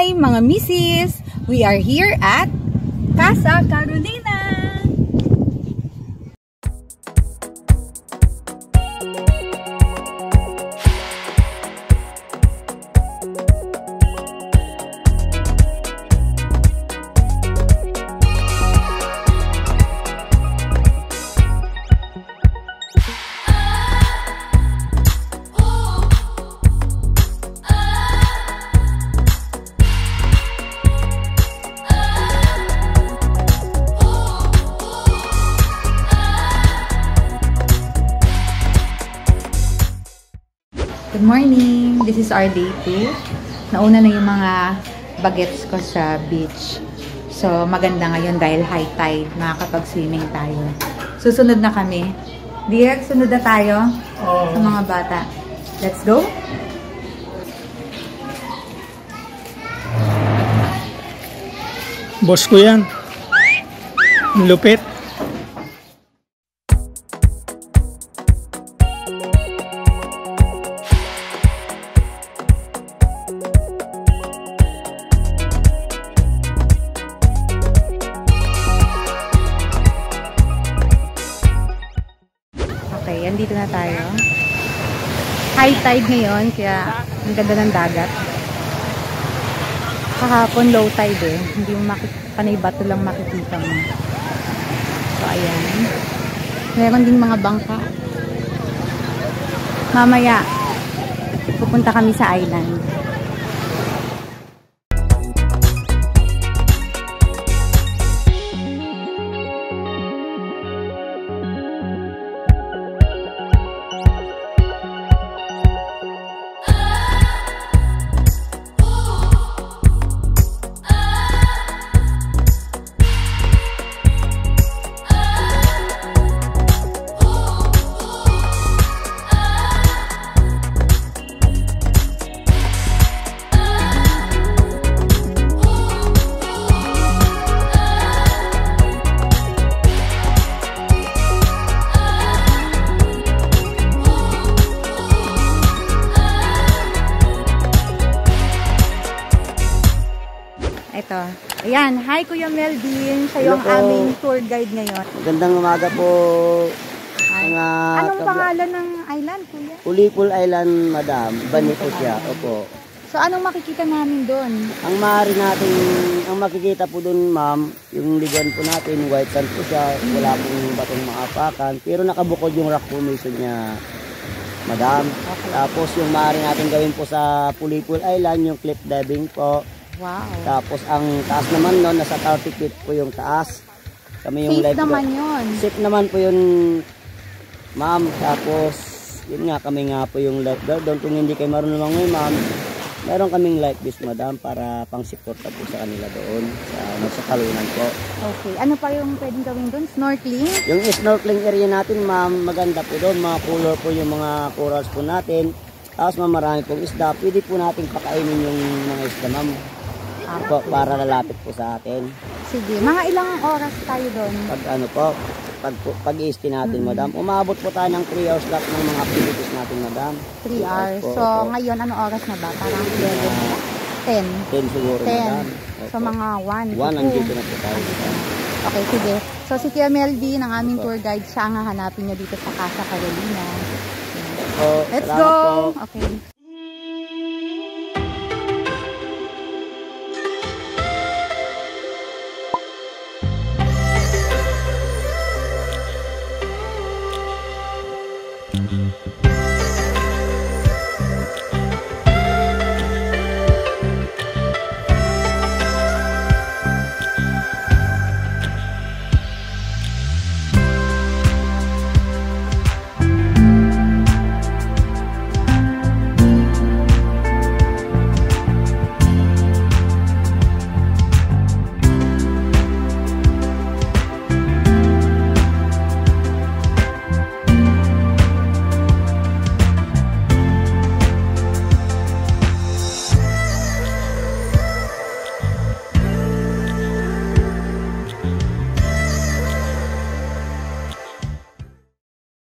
Hi mga misis! We are here at Casa Carolina! Good morning! This is our day 2. Nauna na yung mga bagets ko sa beach. So, maganda ngayon dahil high tide. Makakapag-swimming tayo. Susunod na kami. Direk, sunod na tayo sa mga bata. Let's go! Boss ko yan. Lupit. Okay, andito na tayo. High tide ngayon, kaya ang ganda ng dagat. Kahapon low tide eh. Hindi mo panay bato lang makikita mo. So, ayan. Meron ding mga bangka. Mamaya, pupunta kami sa island. Ito. Ayan. Hi, Kuya Melvin. Siya yung aming tour guide ngayon. Magandang umaga po. Anong pangalan ng island, Kuya? Ulipol Island, Madam. Bani po siya. Opo. So, anong makikita namin doon? Ang maaari natin, ang makikita po doon, ma'am, yung ligan po natin, white sand po siya. Wala pong batong maapakan. Pero nakabukod yung rock formation niya, Madam. Okay. Tapos yung maaari natin gawin po sa Ulipol Island, yung cliff diving po. Wow. Tapos ang taas naman nun, nasa 30 feet po yung taas. Kami yung safe naman yun. Safe naman po yun, ma'am. Tapos, yun nga, kami nga po yung lifeguard doon. Kung hindi kayo marunong ngayon, ma'am, meron kaming life vest, madam, para pang-suporta po sa kanila doon, sa kalunan po. Okay. Ano pa yung pwedeng gawin doon? Snorkeling? Yung snorkeling area natin, ma'am, maganda po doon. Mga color po yung mga corals po natin. Tapos, ma'am, marami pong isda. Pwede po natin pakainin yung mga isda, ma'am. Para lalapit po sa atin. Sige, mga ilang oras tayo doon? Pag ano po, pag-i-stay natin, madam. Umabot po tayo ng 3 hours lang ng mga activities natin, madam. 3 hours. Po, so, po. Ngayon, ano oras na ba? Parang 11? 10? 10 siguro, 10. madam. So, mga 1. 1, nandito na po tayo. Okay, sige. So, si Kuya Melvin, ang aming tour guide, siya ang hahanapin niyo dito sa Casa Carolina. Let's go! Po. Okay.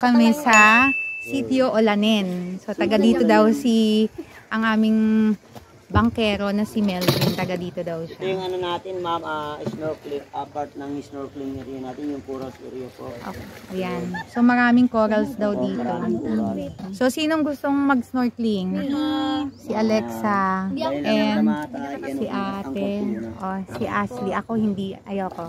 Kami sa Sitio Olanen. So, taga dito daw ang aming bangkero na si Melvin. Taga dito daw Ito siya. yung ano natin, ma'am, snorkeling, part ng snorkeling area natin, yung corals area po. Okay. Ayan. So, maraming corals daw Oo, dito. maraming coral. So, sinong gustong mag-snorkeling? Si Alexa. Dahil And namatay, yan si ang ate. konti na. Oh, si Ashley. Ako hindi. Ayoko.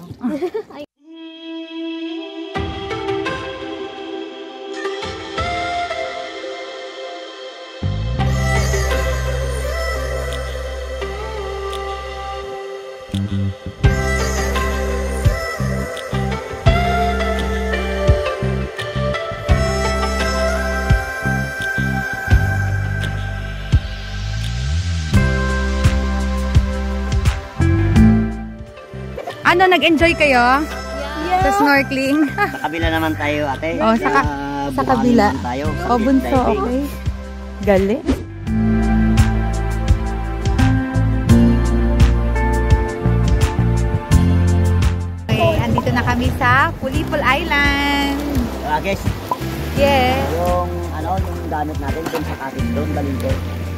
Ano, nag-enjoy kayo? Sa snorkeling? Sa kabila naman tayo, ate. Oh, sa Buhangin kabila. naman tayo. Sa O, cliff bunso, diving. okay. Galing. Okay, andito na kami sa Pulipol Island. Guys, Yeah. yung gamit natin dun sa cottage doon, dalhin ko.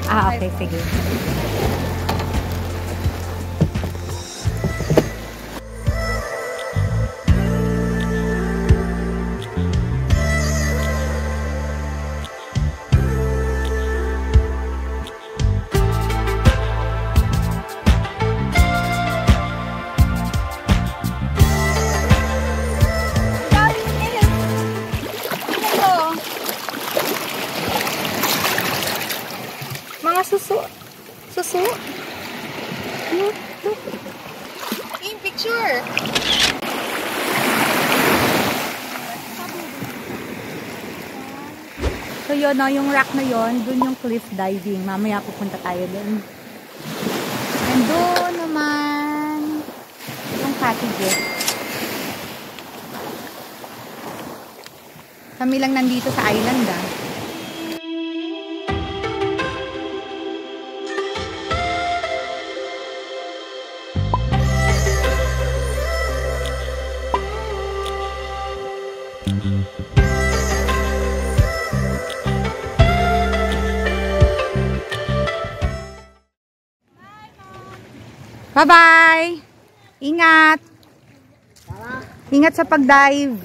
Ah, okay, sige. Mga suso. Suso. Look, look. In picture. So yun, no, yung rock na yun, dun yung cliff diving. Mamaya pupunta tayo dun. And doon naman yung cottages. Kami lang nandito sa island, ah. Bye-bye! Ingat! Ingat sa pag-dive.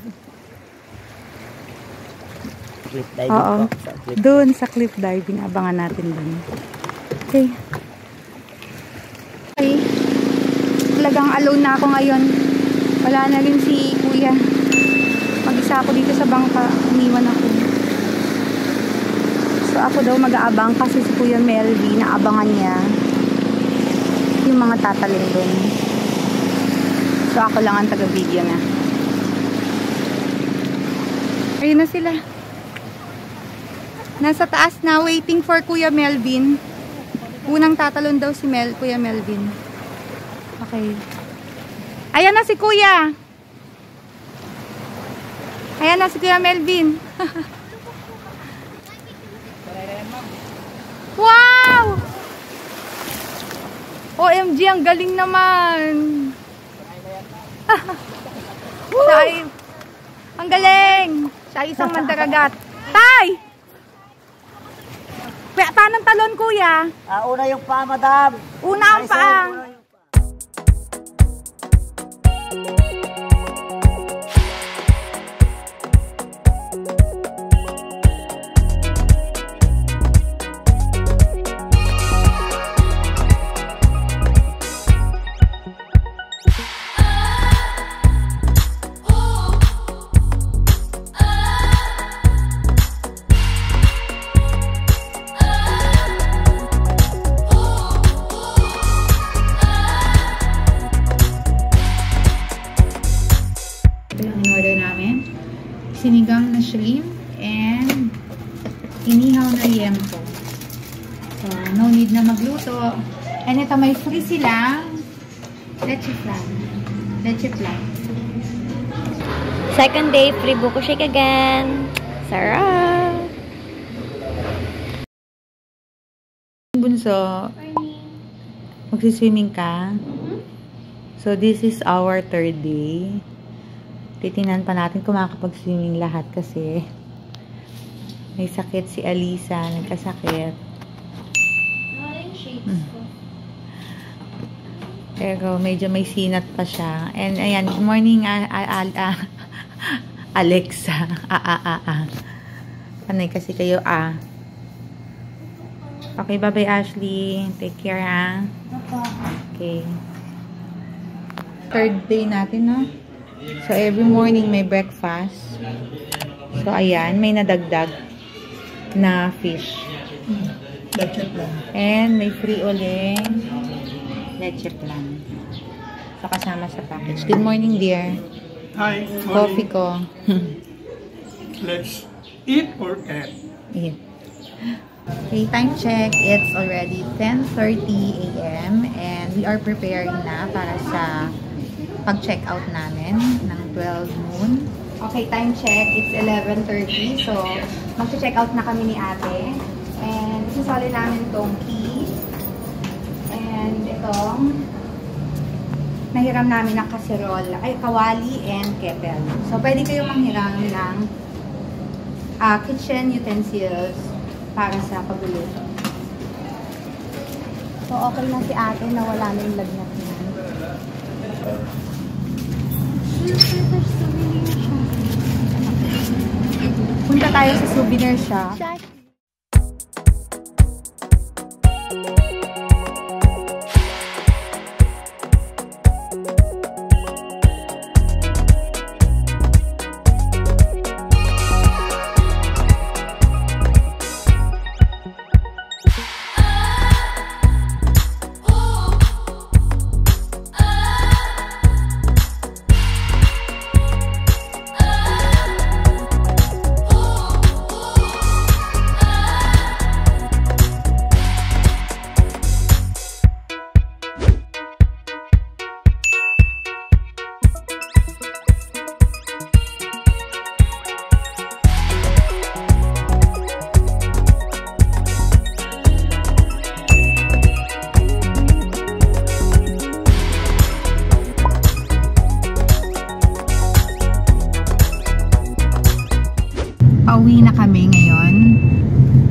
Cliff diving Oo. po. Sa cliff. Doon sa cliff diving. Abangan natin doon. Okay. Okay. Talagang alone na ako ngayon. Wala na rin si kuya. Mag-isa ako dito sa bangka. Iniwan ako. So ako daw mag-aabang kasi si Kuya Melvin, naabangan niya yung mga tatalon doon. So ako lang ang taga-video na. Ayun na sila. Nasa taas na, waiting for Kuya Melvin. Unang tatalon daw si Kuya Melvin. Okay. Ayan na si Kuya. Ayan na si Kuya Melvin. Wow! OMG, ang galing naman. Tay, ang galing. Siya isang mandaragat. Tay! Kaya tanong talon, kuya. Una yung paa, madam. Una ang paa. Sinigang na shrimp and inihaw na yempo. So, no need na magluto. And ito may free silang leche flan. Leche flan. Second day, free buko shake again. Sarap! Bunso, magsiswimming ka? So, this is our third day. Titingnan pa natin kung makakapag-swimming lahat kasi may sakit si Alisa, nagkasakit. Pero medyo may sinat pa siya. And ayan, good morning Alexa. Panay kasi kayo Okay, bye-bye Ashley. Take care ha. Okay. Third day natin na. So every morning may breakfast. So ayan, may nadagdag na fish. Leche plan. And may free uling leche plan. So kasama sa package. Good morning dear. Hi. Coffee ko. Let's eat or add. Yeah. Okay, time check. It's already 10:30 a.m. and we are preparing na para sa pag-check out namin ng 12 noon. Okay, time check. It's 11:30. So, mag-check out na kami ni ate. And isasali namin itong key. And itong nahiram namin ng kaserol, kawali and kettle. So, pwede kayong manghiram ng kitchen utensils para sa pagluluto. So, okay na si ate na wala na yung lagnat niya. Punta tayo sa souvenir shop. Pauwi na kami ngayon.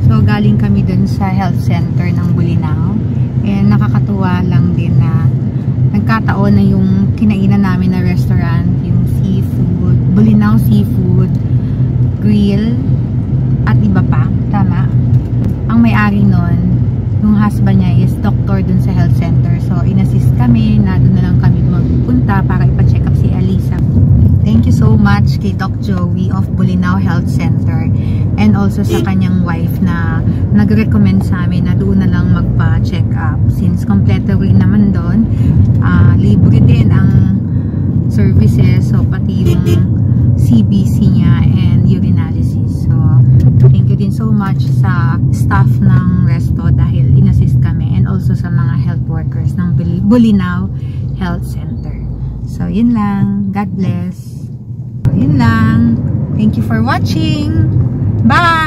So, galing kami dun sa health center ng Bolinao. And nakakatuwa lang din na nagkataon na yung kinainan namin na restaurant, yung seafood, Bolinao Seafood Grill, at iba pa. Tama. Ang may-ari nun, yung husband niya is doctor dun sa health center. So, inassist kami na dun na lang kami magpunta para ipa-check up si Alisa. Thank you so much kay Doc Joey of Bolinao Health Center and also sa kanyang wife na nag-recommend sa amin na doon na lang magpa-check up since kompleto rin naman doon. Libre din ang services, so pati yung CBC niya and urinalysis. So, thank you din so much sa staff ng resto dahil inassist kami and also sa mga health workers ng Bolinao Health Center. So, yun lang. God bless. Yun lang. Thank you for watching. Bye!